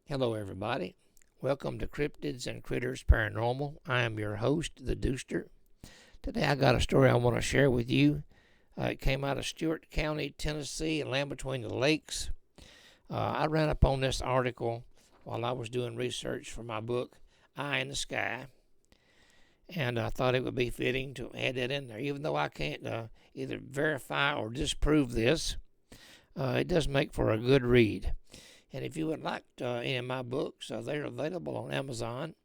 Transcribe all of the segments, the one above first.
Hello, everybody. Welcome to Cryptids and Critters Paranormal. I am your host, the Dooster. Today I got a story I want to share with you. It came out of Stewart County, Tennessee, and Land Between the Lakes. I ran up on this article while I was doing research for my book, Eye in the Sky, and I thought it would be fitting to add that in there. Even though I can't either verify or disprove this, it does make for a good read. And if you would like any of my books, they're available on Amazon.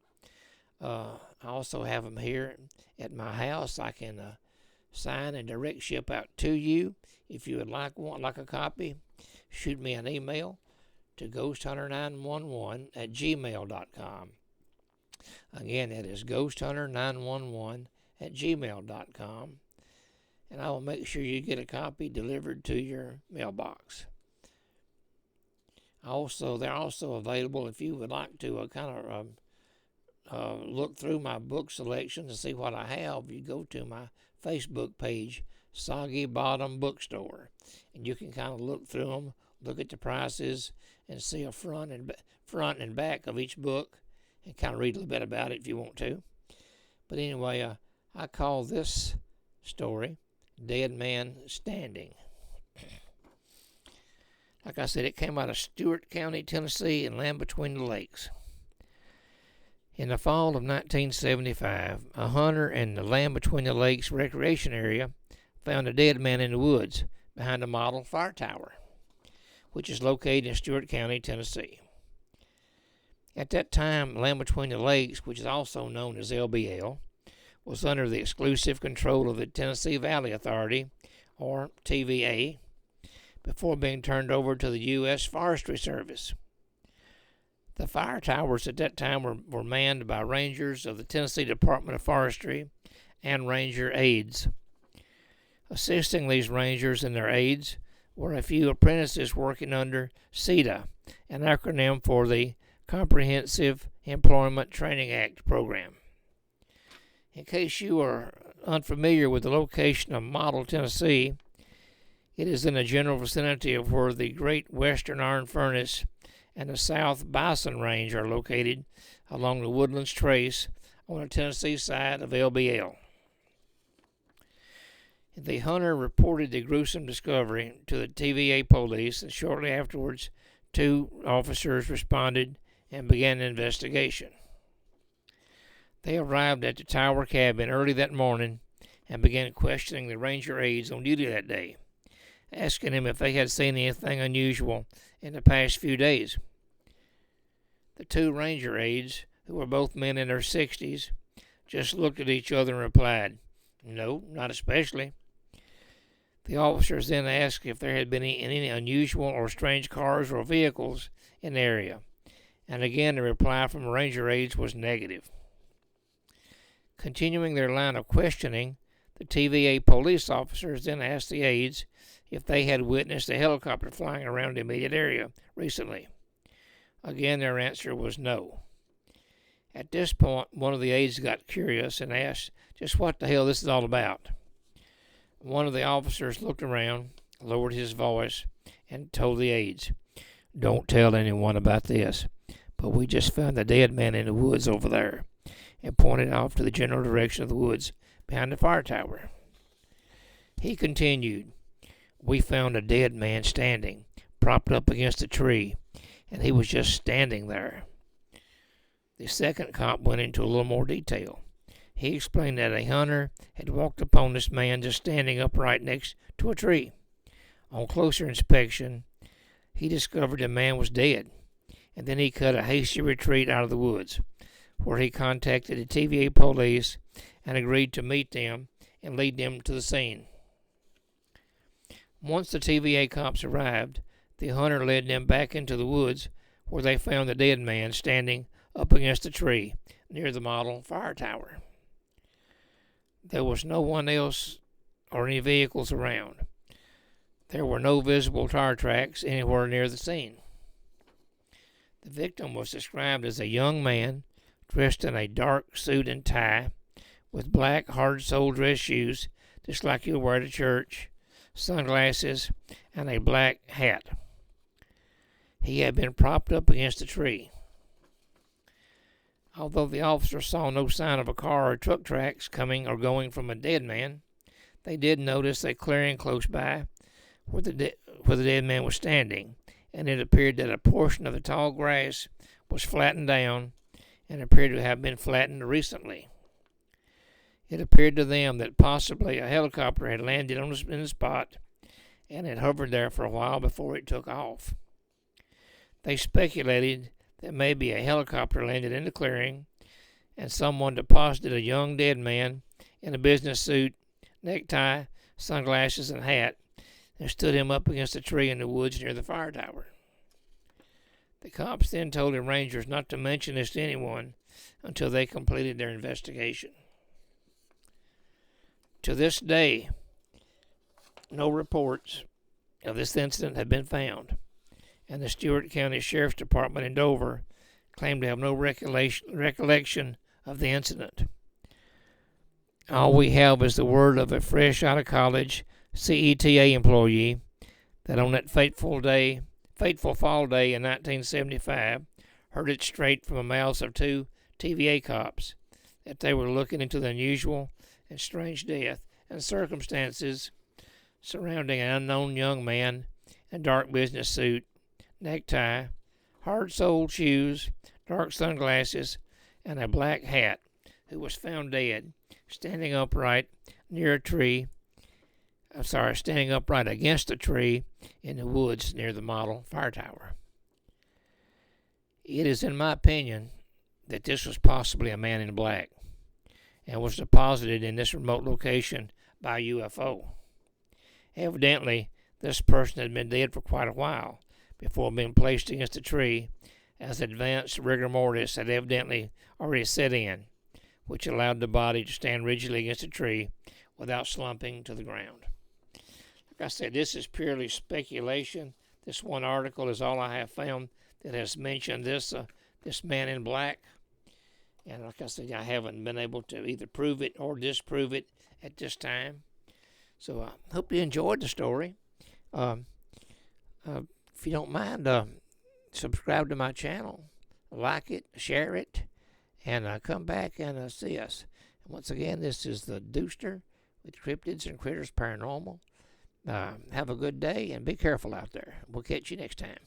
I also have them here at my house. I can sign and direct ship out to you. If you would like a copy, shoot me an email to ghosthunter911@gmail.com. Again, that is ghosthunter911@gmail.com. And I will make sure you get a copy delivered to your mailbox. They're also available if you would like to look through my book selection to see what I have. You go to my Facebook page, Soggy Bottom Bookstore, and you can kind of look through them, look at the prices, and see a front and back of each book, and kind of read a little bit about it if you want to. But anyway, I call this story Dead Man Standing. Like I said, it came out of Stewart County, Tennessee, and Land Between the Lakes. In the fall of 1975, a hunter in the Land Between the Lakes recreation area found a dead man in the woods behind a model fire tower, which is located in Stewart County, Tennessee. At that time, Land Between the Lakes, which is also known as LBL, was under the exclusive control of the Tennessee Valley Authority, or TVA, before being turned over to the U.S. Forestry Service. The fire towers at that time were manned by rangers of the Tennessee Department of Forestry and ranger aides. Assisting these rangers and their aides were a few apprentices working under CETA, an acronym for the Comprehensive Employment Training Act program. In case you are unfamiliar with the location of Model, Tennessee, it is in the general vicinity of where the Great Western Iron Furnace and the South Bison Range are located along the Woodlands Trace on the Tennessee side of LBL. The hunter reported the gruesome discovery to the TVA police, and shortly afterwards, 2 officers responded and began an investigation. They arrived at the tower cabin early that morning and began questioning the ranger aides on duty that day, asking them if they had seen anything unusual in the past few days. The 2 ranger aides, who were both men in their 60s, just looked at each other and replied, "No, not especially." The officers then asked if there had been any unusual or strange cars or vehicles in the area, and again the reply from ranger aides was negative. Continuing their line of questioning, the TVA police officers then asked the aides if they had witnessed a helicopter flying around the immediate area recently. Again, their answer was no. At this point, one of the aides got curious and asked just what the hell this is all about. One of the officers looked around, lowered his voice, and told the aides, "Don't tell anyone about this, but we just found a dead man in the woods over there," and pointed off to the general direction of the woods behind the fire tower. He continued, "We found a dead man standing, propped up against a tree, and he was just standing there." The second cop went into a little more detail. He explained that a hunter had walked upon this man just standing upright next to a tree. On closer inspection, he discovered the man was dead, and then he cut a hasty retreat out of the woods, where he contacted the TVA police and agreed to meet them and lead them to the scene. Once the TVA cops arrived, the hunter led them back into the woods, where they found the dead man standing up against a tree near the model fire tower. There was no one else or any vehicles around. There were no visible tire tracks anywhere near the scene. The victim was described as a young man dressed in a dark suit and tie, with black hard-soled dress shoes, just like you would wear to church, sunglasses, and a black hat. he had been propped up against a tree. Although the officers saw no sign of a car or truck tracks coming or going from a dead man, they did notice a clearing close by where the dead man was standing, and it appeared that a portion of the tall grass was flattened down and appeared to have been flattened recently. It appeared to them that possibly a helicopter had landed in the spot and had hovered there for a while before it took off. They speculated that maybe a helicopter landed in the clearing and someone deposited a young dead man in a business suit, necktie, sunglasses, and hat and stood him up against a tree in the woods near the fire tower. The cops then told the rangers not to mention this to anyone until they completed their investigation. To this day, no reports of this incident have been found, and the Stewart County Sheriff's Department in Dover claimed to have no recollection of the incident. All we have is the word of a fresh out of college CETA employee that on that fateful fall day in 1975 heard it straight from the mouths of two TVA cops that they were looking into the unusual and strange death and circumstances surrounding an unknown young man in dark business suit, necktie, hard-soled shoes, dark sunglasses, and a black hat, who was found dead, standing upright against a tree in the woods near the model fire tower. It is in my opinion that this was possibly a man in black and was deposited in this remote location by a UFO. Evidently, this person had been dead for quite a while before being placed against a tree, as advanced rigor mortis had evidently already set in, which allowed the body to stand rigidly against a tree without slumping to the ground. Like I said, this is purely speculation. This one article is all I have found that has mentioned this man in black. And like I said, I haven't been able to either prove it or disprove it at this time. So I hope you enjoyed the story. If you don't mind, subscribe to my channel, like it, share it, and come back and see us. And once again, this is the Dooster with Cryptids and Critters Paranormal. Have a good day and be careful out there. We'll catch you next time.